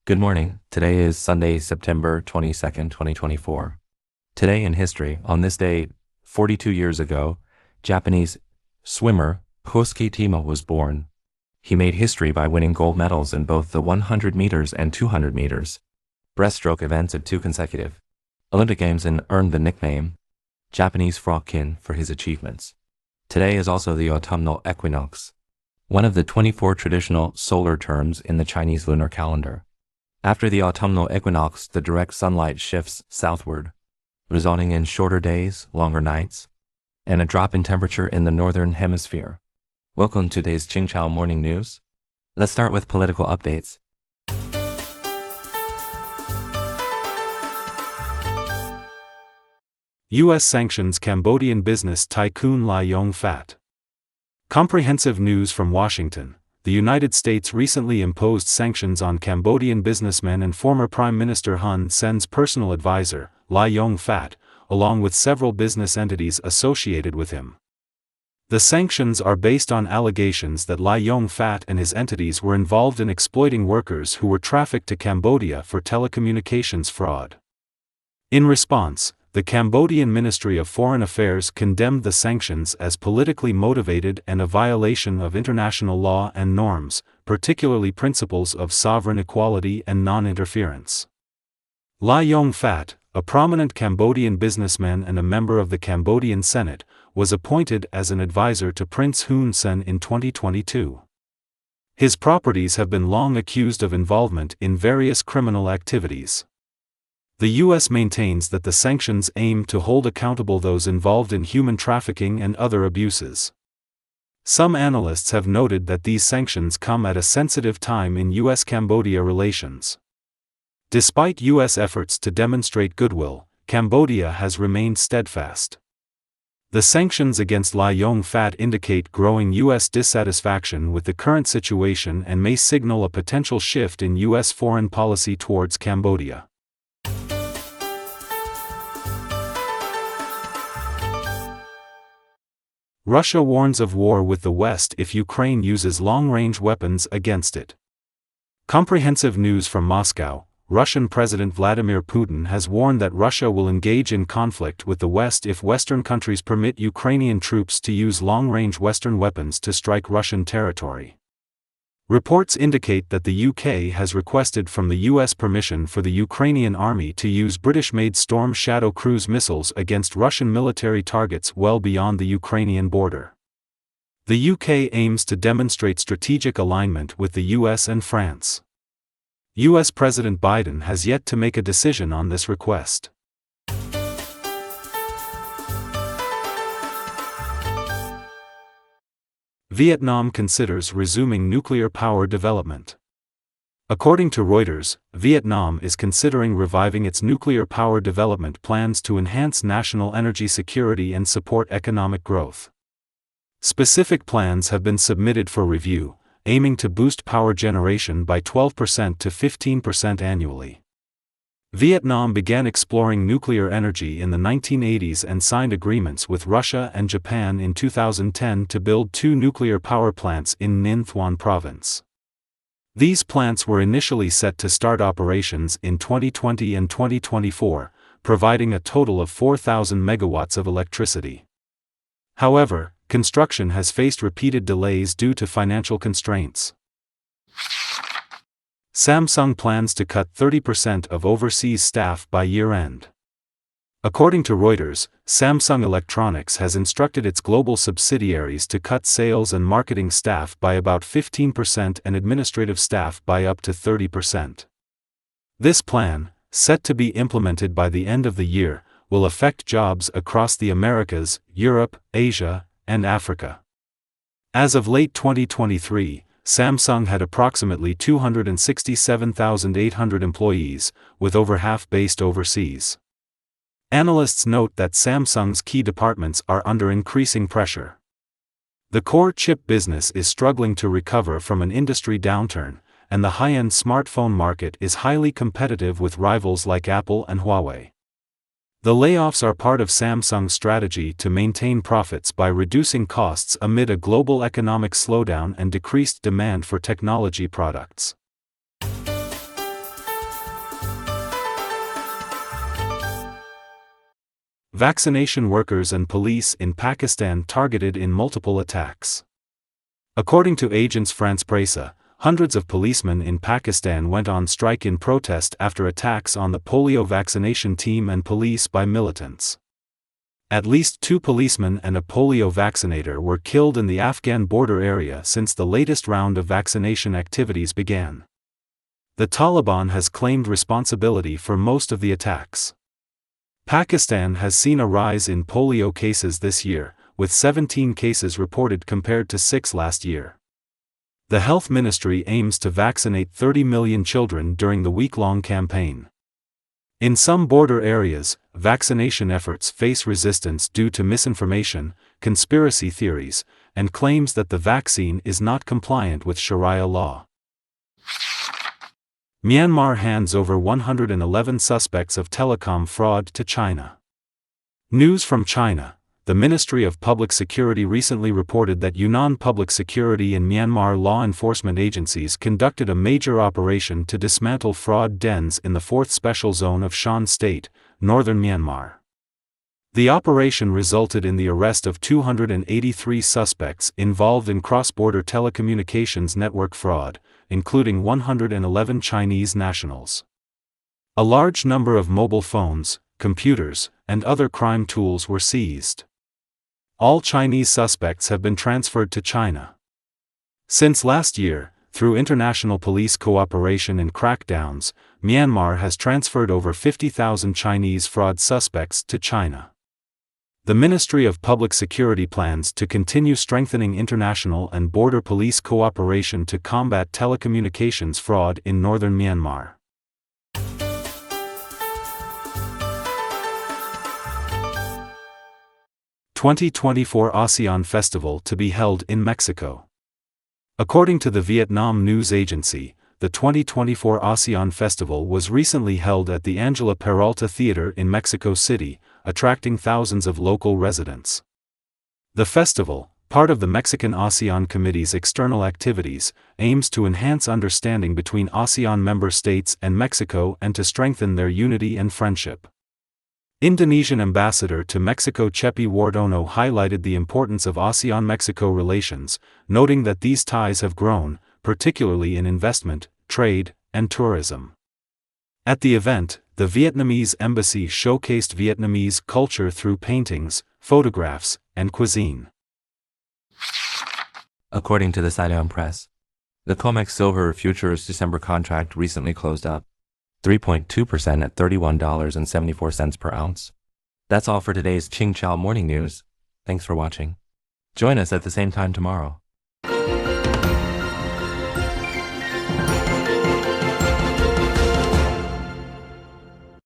Good morning. Today is Sunday, September 22nd, 2024. Today in history, on this day, 42 years ago, Japanese swimmer Kosuke Tima was born. He made history by winning gold medals in both the 100 meters and 200 meters breaststroke events at 2 consecutive Olympic Games and earned the nickname Japanese Frogkin for his achievements. Today is also the autumnal equinox, one of the 24 traditional solar terms in the Chinese lunar calendar. After the autumnal equinox, the direct sunlight shifts southward, resulting in shorter days, longer nights, and a drop in temperature in the northern hemisphere. Welcome to today's Qingchao Morning News. Let's start with political updates. U.S. sanctions Cambodian business tycoon Lai Yong-fat. Comprehensive news from Washington. The United States recently imposed sanctions on Cambodian businessman and former Prime Minister Hun Sen's personal advisor, Lai Yong-fat, along with several business entities associated with him. The sanctions are based on allegations that Lai Yong-fat and his entities were involved in exploiting workers who were trafficked to Cambodia for telecommunications fraud. In response, the Cambodian Ministry of Foreign Affairs condemned the sanctions as politically motivated and a violation of international law and norms, particularly principles of sovereign equality and non-interference. Lai Yong-fat, a prominent Cambodian businessman and a member of the Cambodian Senate, was appointed as an advisor to Prince Hun Sen in 2022. His properties have been long accused of involvement in various criminal activities. The U.S. maintains that the sanctions aim to hold accountable those involved in human trafficking and other abuses. Some analysts have noted that these sanctions come at a sensitive time in U.S.-Cambodia relations. Despite U.S. efforts to demonstrate goodwill, Cambodia has remained steadfast. The sanctions against Lai Yong-fat indicate growing U.S. dissatisfaction with the current situation and may signal a potential shift in U.S. foreign policy towards Cambodia. Russia warns of war with the West if Ukraine uses long-range weapons against it. Comprehensive news from Moscow. Russian President Vladimir Putin has warned that Russia will engage in conflict with the West if Western countries permit Ukrainian troops to use long-range Western weapons to strike Russian territory. Reports indicate that the UK has requested from the US permission for the Ukrainian army to use British-made Storm Shadow cruise missiles against Russian military targets well beyond the Ukrainian border. The UK aims to demonstrate strategic alignment with the US and France. US President Biden has yet to make a decision on this request. Vietnam considers resuming nuclear power development. According to Reuters, Vietnam is considering reviving its nuclear power development plans to enhance national energy security and support economic growth. Specific plans have been submitted for review, aiming to boost power generation by 12% to 15% annually. Vietnam began exploring nuclear energy in the 1980s and signed agreements with Russia and Japan in 2010 to build 2 nuclear power plants in Ninh Thuan province. These plants were initially set to start operations in 2020 and 2024, providing a total of 4,000 megawatts of electricity. However, construction has faced repeated delays due to financial constraints. Samsung plans to cut 30% of overseas staff by year-end. According to Reuters, Samsung Electronics has instructed its global subsidiaries to cut sales and marketing staff by about 15% and administrative staff by up to 30%. This plan, set to be implemented by the end of the year, will affect jobs across the Americas, Europe, Asia, and Africa. As of late 2023, Samsung had approximately 267,800 employees, with over half based overseas. Analysts note that Samsung's key departments are under increasing pressure. The core chip business is struggling to recover from an industry downturn, and the high-end smartphone market is highly competitive with rivals like Apple and Huawei. The layoffs are part of Samsung's strategy to maintain profits by reducing costs amid a global economic slowdown and decreased demand for technology products. Vaccination workers and police in Pakistan targeted in multiple attacks. According to Agence France-Presse, hundreds of policemen in Pakistan went on strike in protest after attacks on the polio vaccination team and police by militants. At least 2 policemen and a polio vaccinator were killed in the Afghan border area since the latest round of vaccination activities began. The Taliban has claimed responsibility for most of the attacks. Pakistan has seen a rise in polio cases this year, with 17 cases reported compared to 6 last year. The Health Ministry aims to vaccinate 30 million children during the week-long campaign. In some border areas, vaccination efforts face resistance due to misinformation, conspiracy theories, and claims that the vaccine is not compliant with Sharia law. Myanmar hands over 111 suspects of telecom fraud to China. News from China. The Ministry of Public Security recently reported that Yunnan Public Security and Myanmar law enforcement agencies conducted a major operation to dismantle fraud dens in the 4th Special Zone of Shan State, northern Myanmar. The operation resulted in the arrest of 283 suspects involved in cross-border telecommunications network fraud, including 111 Chinese nationals. A large number of mobile phones, computers, and other crime tools were seized. All Chinese suspects have been transferred to China. Since last year, through international police cooperation and crackdowns, Myanmar has transferred over 50,000 Chinese fraud suspects to China. The Ministry of Public Security plans to continue strengthening international and border police cooperation to combat telecommunications fraud in northern Myanmar. '24 ASEAN Festival to be held in Mexico. According to the Vietnam news agency, the 2024 ASEAN Festival was recently held at the Angela Peralta Theater in Mexico City, attracting thousands of local residents. The festival, part of the Mexican ASEAN Committee's external activities, aims to enhance understanding between ASEAN member states and Mexico and to strengthen their unity and friendship. Indonesian ambassador to Mexico Cepi Wardono highlighted the importance of ASEAN-Mexico relations, noting that these ties have grown, particularly in investment, trade, and tourism. At the event, the Vietnamese embassy showcased Vietnamese culture through paintings, photographs, and cuisine. According to the Saigon Press, the COMEX Silver Futures December contract recently closed up 3.2% at $31.74 per ounce. That's all for today's Qingchao Morning News. Thanks for watching. Join us at the same time tomorrow.